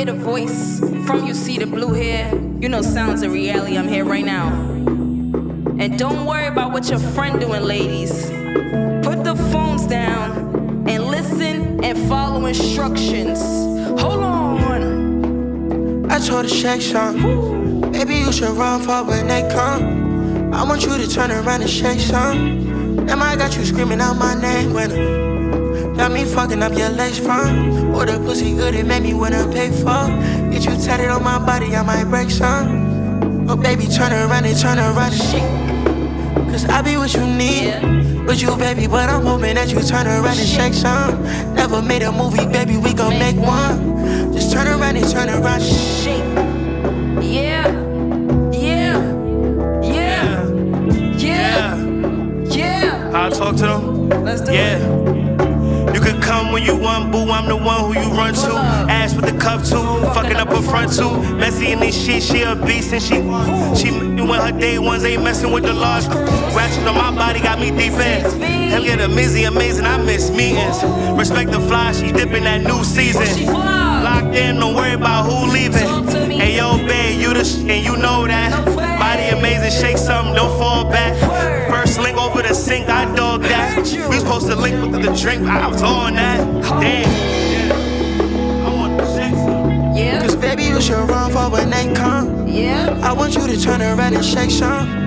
hear the voice, from you see the blue hair, you know sounds of reality, I'm here right now. And don't worry about what your friend doing, ladies. Put the phones down and listen and follow instructions. Hold on. I told her shake some. Baby, you should run for when they come. I want you to turn around and shake some. Damn, I got you screaming out my name when got me fucking up your legs from. Oh, the pussy good, it made me wanna pay for. Get you tatted on my body, I might break some. Oh, baby, turn around and shake. Cause I be what you need, with you, baby, but I'm hoping that you turn around and shake some. Never made a movie, baby, we gon' make one. Just turn around and shake. Yeah, yeah, yeah, yeah, yeah. How I talk to them? Let's do it. You could come when you want, boo, I'm the one who you run to. Ass with the cuff too, fucking up her front too. Messy in this shit, she a beast and she when her day ones ain't messing with the large. Ratchet on my body got me deep in. Him get a mizzy, amazing, I miss meetings. Respect the fly, she dipping that new season. Locked in, don't worry about who leaving. Hey yo, babe, you the shit and you know that. Body amazing, shake something, don't fall back. First link over the sink, I dog that. We supposed to link with the drink, I was on that. Damn. I want to shake some. Yeah. Cause baby, you should run for when they come. Yeah. I want you to turn around and shake some.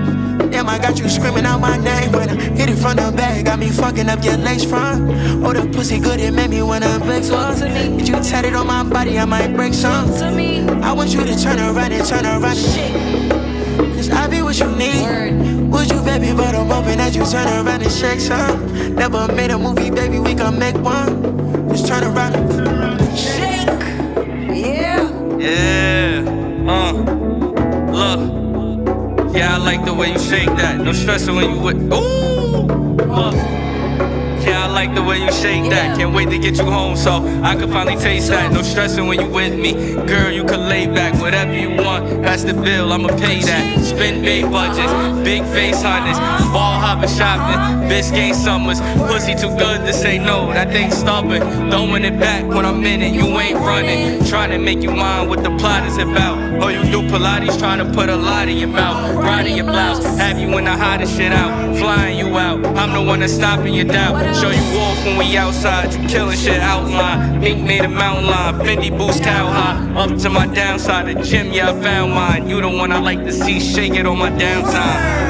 Damn, I got you screaming out my name when I hit it from the back. Got me fucking up your legs front. Oh, the pussy good, it made me wanna break some. Get you tatted on my body, I might break some. I want you to turn around and shake. Cause I be what you need. Would you, baby, but I'm hoping that you turn around and shake some. Never made a movie, baby, we gon' make one. Just turn around and shake. Yeah. Yeah. Look. Yeah, I like the way you shake that. No stressing when you with. Ooh. Yeah, I like the way you shake that. Can't wait to get you home so I can finally taste that. No stressing when you with me. Girl, you can lay back. Whatever you want, that's the bill, I'ma pay that. Spend big budgets, big face hunters. Ball hopping shopping, Biscayne summers. Pussy too good to say no, that thing stubborn. Throwing it back when I'm in it, you ain't running. Trying to make you mind what the plot is about. Oh, you do Pilates, trying to put a lot in your mouth. Riding your blouse, have you in the hottest shit out. Flying you out, I'm the one that's stopping your doubt. Show you off when we outside, you killing shit outline. Mink made a mountain line, Fendi boots cow high. Up to my downside, the gym, yeah, I found mine. You the one I like to see, shake it on my downtime.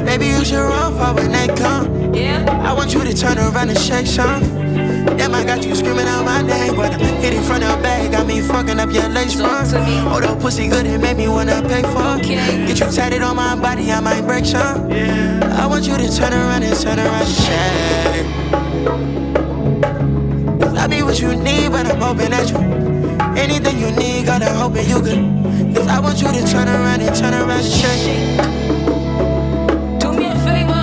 Baby, you should run for when they come. I want you to turn around and shake some. Damn, I got you screaming out my name when I hit it from the back. Got me fucking up your legs front. Oh, the pussy good, it made me wanna pay for. Get you tatted on my body, I might break some. I want you to turn around and shake. Cause I be what you need, but I'm hoping that you anything you need, God, I'm hoping you could. Cause I want you to turn around and shake. Do me a favor,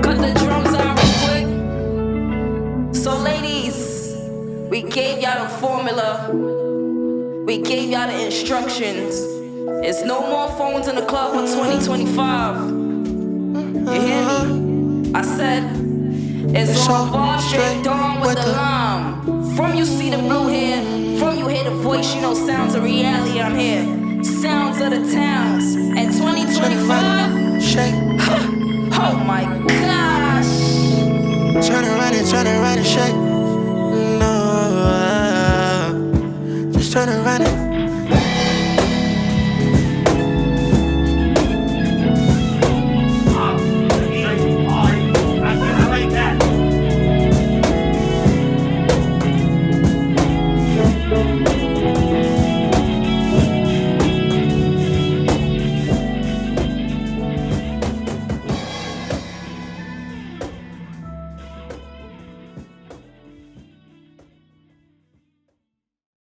cut the drums out real quick. So ladies, we gave y'all the formula. We gave y'all the instructions. There's no more phones in the club for 2025. You hear me? I said, it's all bar straight dawn with the lime. From you see the blue hair, from you hear the voice, you know sounds of reality, I'm here. Sounds of the towns. And 2025, shake. Oh my gosh. Turn around and shake.